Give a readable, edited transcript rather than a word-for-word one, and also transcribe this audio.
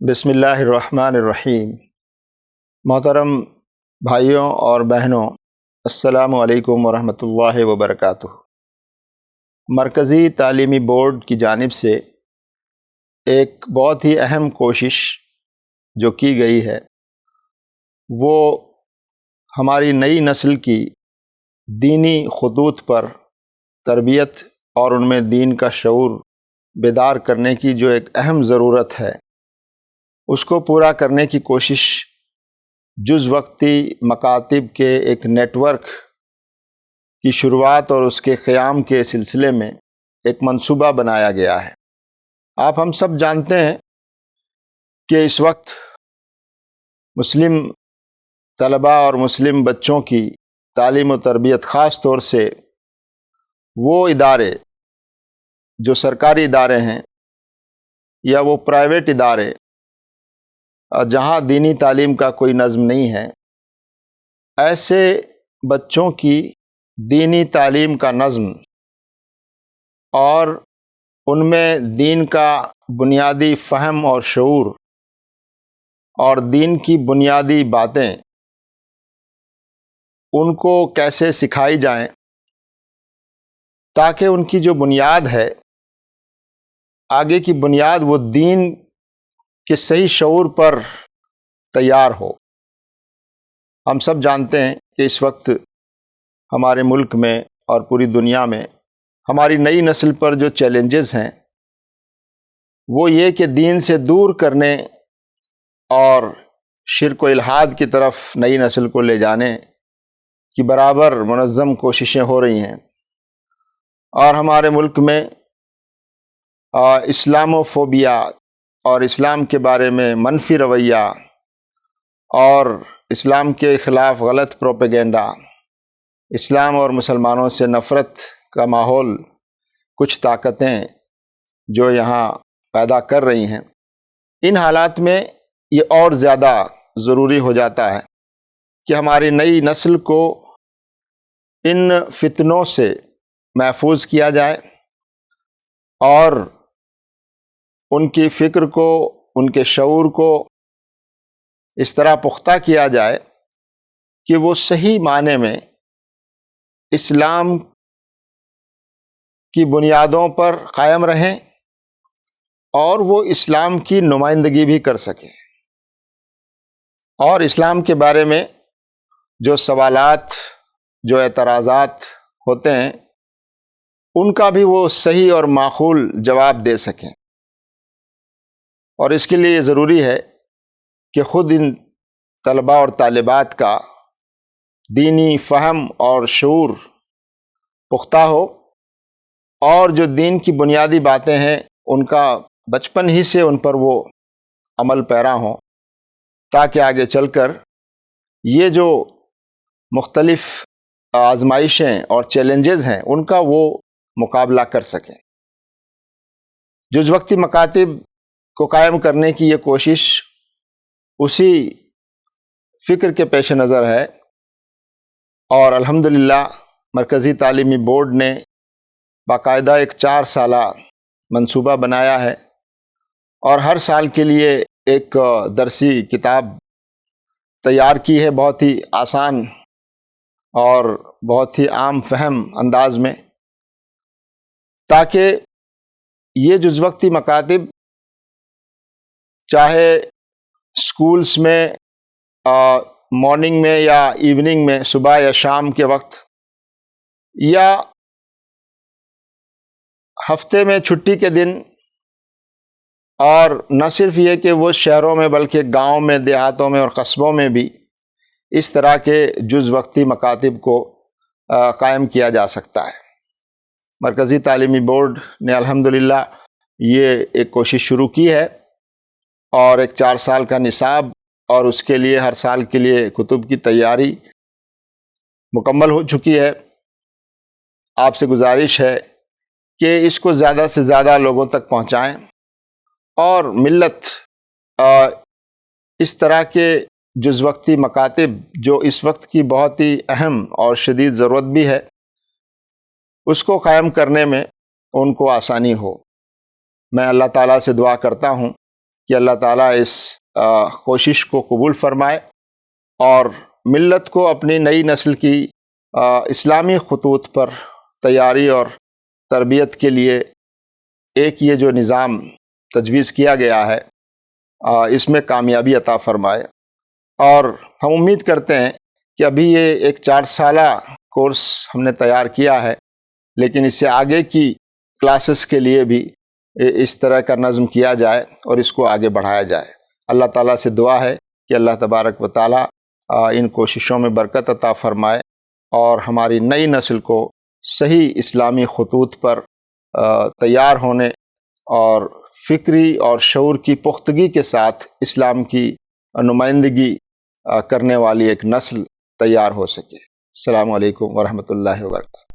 بسم اللہ الرحمن الرحیم۔ محترم بھائیوں اور بہنوں، السلام علیکم ورحمۃ اللہ وبرکاتہ۔ مرکزی تعلیمی بورڈ کی جانب سے ایک بہت ہی اہم کوشش جو کی گئی ہے وہ ہماری نئی نسل کی دینی خطوط پر تربیت اور ان میں دین کا شعور بیدار کرنے کی جو ایک اہم ضرورت ہے، اس کو پورا کرنے کی کوشش جز وقتی مکاتب کے ایک نیٹ ورک کی شروعات اور اس کے قیام کے سلسلے میں ایک منصوبہ بنایا گیا ہے۔ آپ ہم سب جانتے ہیں کہ اس وقت مسلم طلباء اور مسلم بچوں کی تعلیم و تربیت، خاص طور سے وہ ادارے جو سرکاری ادارے ہیں یا وہ پرائیویٹ ادارے جہاں دینی تعلیم کا کوئی نظم نہیں ہے، ایسے بچوں کی دینی تعلیم کا نظم اور ان میں دین کا بنیادی فہم اور شعور اور دین کی بنیادی باتیں ان کو کیسے سکھائی جائیں تاکہ ان کی جو بنیاد ہے، آگے کی بنیاد، وہ دین کہ صحیح شعور پر تیار ہو۔ ہم سب جانتے ہیں کہ اس وقت ہمارے ملک میں اور پوری دنیا میں ہماری نئی نسل پر جو چیلنجز ہیں وہ یہ کہ دین سے دور کرنے اور شرک و الحاد کی طرف نئی نسل کو لے جانے کی برابر منظم کوششیں ہو رہی ہیں، اور ہمارے ملک میں اسلامو فوبیا اور اسلام کے بارے میں منفی رویہ اور اسلام کے خلاف غلط پروپیگنڈا، اسلام اور مسلمانوں سے نفرت کا ماحول کچھ طاقتیں جو یہاں پیدا کر رہی ہیں، ان حالات میں یہ اور زیادہ ضروری ہو جاتا ہے کہ ہماری نئی نسل کو ان فتنوں سے محفوظ کیا جائے اور ان کی فکر کو، ان کے شعور کو اس طرح پختہ کیا جائے کہ وہ صحیح معنی میں اسلام کی بنیادوں پر قائم رہیں اور وہ اسلام کی نمائندگی بھی کر سکیں، اور اسلام کے بارے میں جو سوالات، جو اعتراضات ہوتے ہیں، ان کا بھی وہ صحیح اور معقول جواب دے سکیں۔ اور اس کے لیے یہ ضروری ہے کہ خود ان طلباء اور طالبات کا دینی فہم اور شعور پختہ ہو، اور جو دین کی بنیادی باتیں ہیں ان کا بچپن ہی سے ان پر وہ عمل پیرا ہوں، تاکہ آگے چل کر یہ جو مختلف آزمائشیں اور چیلنجز ہیں ان کا وہ مقابلہ کر سکیں۔ جز وقتی مکاتب کو قائم کرنے کی یہ کوشش اسی فکر کے پیش نظر ہے، اور الحمدللہ مرکزی تعلیمی بورڈ نے باقاعدہ ایک 4 سالہ منصوبہ بنایا ہے، اور ہر سال کے لیے ایک درسی کتاب تیار کی ہے، بہت ہی آسان اور بہت ہی عام فہم انداز میں، تاکہ یہ جز وقتی مکاتب چاہے اسکولس میں مارننگ میں یا ایوننگ میں، صبح یا شام کے وقت، یا ہفتے میں چھٹی کے دن، اور نہ صرف یہ کہ وہ شہروں میں بلکہ گاؤں میں، دیہاتوں میں اور قصبوں میں بھی اس طرح کے جز وقتی مکاتب کو قائم کیا جا سکتا ہے۔ مرکزی تعلیمی بورڈ نے الحمدللہ یہ ایک کوشش شروع کی ہے، اور ایک 4 سال کا نصاب اور اس کے لیے ہر سال کے لیے کتب کی تیاری مکمل ہو چکی ہے۔ آپ سے گزارش ہے کہ اس کو زیادہ سے زیادہ لوگوں تک پہنچائیں، اور ملت اس طرح کے جز وقتی مکاتب جو اس وقت کی بہت ہی اہم اور شدید ضرورت بھی ہے، اس کو قائم کرنے میں ان کو آسانی ہو۔ میں اللہ تعالیٰ سے دعا کرتا ہوں کہ اللہ تعالیٰ اس کوشش کو قبول فرمائے اور ملت کو اپنی نئی نسل کی اسلامی خطوط پر تیاری اور تربیت کے لیے ایک یہ جو نظام تجویز کیا گیا ہے اس میں کامیابی عطا فرمائے۔ اور ہم امید کرتے ہیں کہ ابھی یہ ایک 4 سالہ کورس ہم نے تیار کیا ہے، لیکن اس سے آگے کی کلاسز کے لیے بھی اس طرح کا نظم کیا جائے اور اس کو آگے بڑھایا جائے۔ اللہ تعالیٰ سے دعا ہے کہ اللہ تبارک و تعالیٰ ان کوششوں میں برکت عطا فرمائے اور ہماری نئی نسل کو صحیح اسلامی خطوط پر تیار ہونے اور فکری اور شعور کی پختگی کے ساتھ اسلام کی نمائندگی کرنے والی ایک نسل تیار ہو سکے۔ السلام علیکم ورحمۃ اللہ وبرکاتہ۔